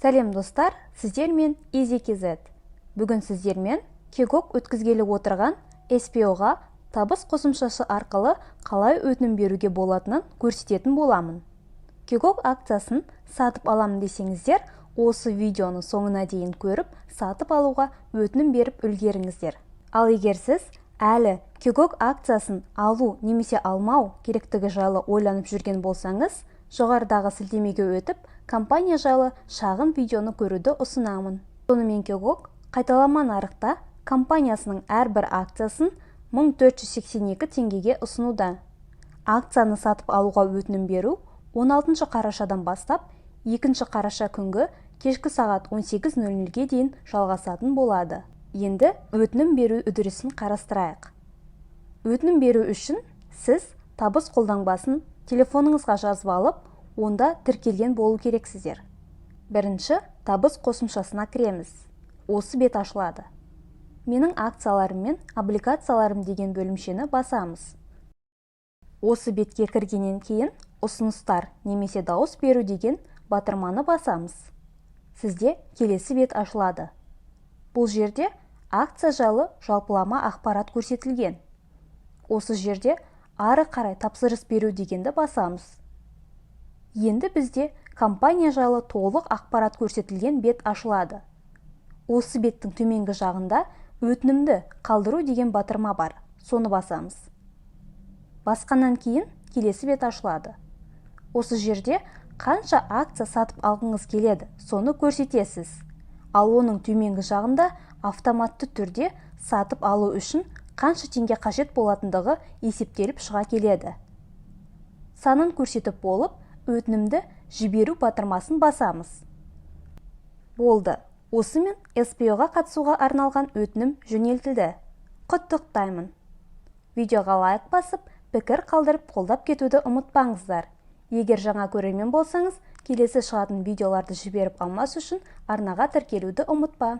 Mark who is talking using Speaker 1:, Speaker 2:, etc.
Speaker 1: Сәлем достар, сіздермен EasyKZ. Бүгін сіздермен Kegok өткізгелі отырған SPO-ға табыс қосымшасы арқылы қалай өтінім беруге болатынын көрсететін боламын. Kegok акциясын сатып аламын десеңіздер, осы видеоны соңына дейін көріп, сатып алуға өтінім беріп үлгеріңіздер. Ал егер сіз әлі Kegok акциясын алу немесе алмау керектігі жайлы ойланып жүрген болсаңыз, жоғарыдағы сілтемеге өтіп, компания жайлы шағын видеоны көруді ұсынамын. Сонымен Kegok қайталама нарықта компаниясының әрбір акциясын 1482 теңгеге ұсынуда. Акцияны сатып алуға өтінім беру 16 қарашадан бастап 2 қараша күнгі кешкі сағат 18:00-ге дейін жалғасатын болады. Енді өтінім беру үдерісін қарастырайық. Өтінім беру үшін сіз табыс қолтаңбасын телефоныңызға жазып алып, онда тіркелген болу керексіздер. Бірінші табыс қосымшасына кіреміз. Осы бет ашылады. Менің акцияларым мен облигацияларым деген бөлімшені басамыз. Осы бетке кіргеннен кейін ұсыныстар немесе дауыс беру деген батырманы басамыз. Сізде келесі бет ашылады. Бұл жерде акция жайлы жалпылама ақпарат көрсетілген. Осы жерде ары қарай тапсырыс беру дегенді басамыз. Енді бізде компания жайлы толық ақпарат көрсетілген бет ашылады. Осы беттің төменгі жағында өтінімді қалдыру деген батырма бар. Соны басамыз. Басқаннан кейін келесі бет ашылады. Осы жерде қанша акция сатып алғыңыз келеді, соны көрсетесіз. Ал оның төменгі жағында автоматты түрде сатып алу үшін қанша теңге қажет болатындығы есептеліп шыға келеді. Санын көрсетіп болып, өтінімді жіберу батырмасын басамыз. Болды. Осымен SPO-ға қатысуға арналған өтінім жөнелтілді. Құттықтаймын. Видеоға лайк басып, пікір қалдырып қолдап кетуді ұмытпаңыздар. Егер жаңа көрермен болсаңыз, келесі шығатын видеоларды жіберіп алмас үшін арнаға тіркелуді ұмытпа.